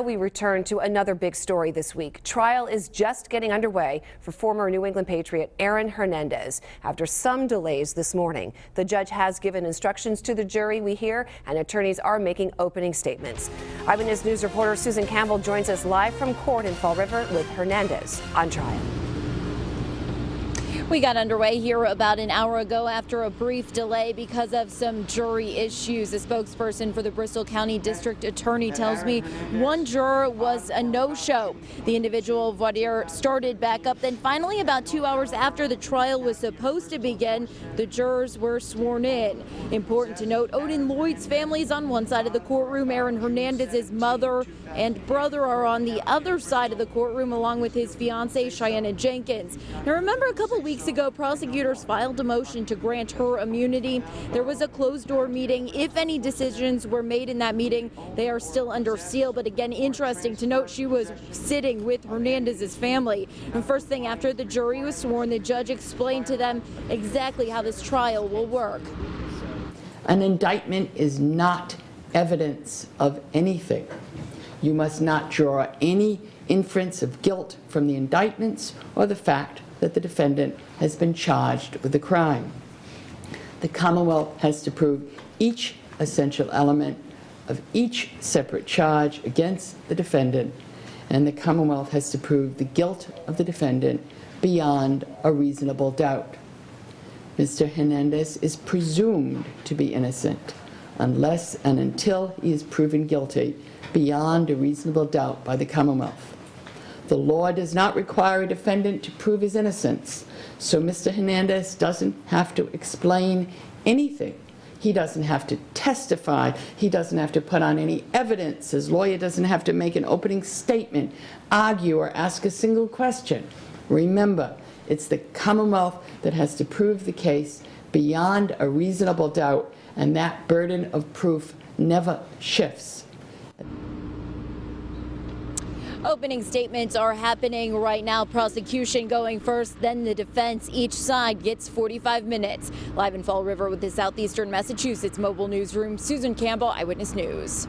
We return to another big story this week. Trial is just getting underway for former New England Patriot Aaron Hernandez. After some delays this morning, the judge has given instructions to the jury, we hear, and attorneys are making opening statements. Eyewitness News reporter Susan Campbell joins us live from court in Fall River with Hernandez on trial. We got underway here about an hour ago after a brief delay because of some jury issues. A spokesperson for the Bristol County District Attorney tells me one juror was a no-show. The individual, Vaudier, started back up. Then finally, about 2 hours after the trial was supposed to begin, the jurors were sworn in. Important to note, Odin Lloyd's family is on one side of the courtroom. Aaron Hernandez's mother and brother are on the other side of the courtroom, along with his fiancee, Cheyenne Jenkins. Now, remember a couple weeks ago, prosecutors filed a motion to grant her immunity. There was a closed-door meeting. If any decisions were made in that meeting, they are still under seal. But again, interesting to note, she was sitting with Hernandez's family. And first thing after the jury was sworn, the judge explained to them exactly how this trial will work. An indictment is not evidence of anything. You must not draw any inference of guilt from the indictments or the fact that the defendant has been charged with a crime. The Commonwealth has to prove each essential element of each separate charge against the defendant, and the Commonwealth has to prove the guilt of the defendant beyond a reasonable doubt. Mr. Hernandez is presumed to be innocent unless and until he is proven guilty beyond a reasonable doubt by the Commonwealth. The law does not require a defendant to prove his innocence, so Mr. Hernandez doesn't have to explain anything. He doesn't have to testify. He doesn't have to put on any evidence. His lawyer doesn't have to make an opening statement, argue, or ask a single question. Remember, it's the Commonwealth that has to prove the case beyond a reasonable doubt, and that burden of proof never shifts. Opening statements are happening right now. Prosecution going first, then the defense. Each side gets 45 minutes. Live in Fall River with the Southeastern Massachusetts Mobile Newsroom, Susan Campbell, Eyewitness News.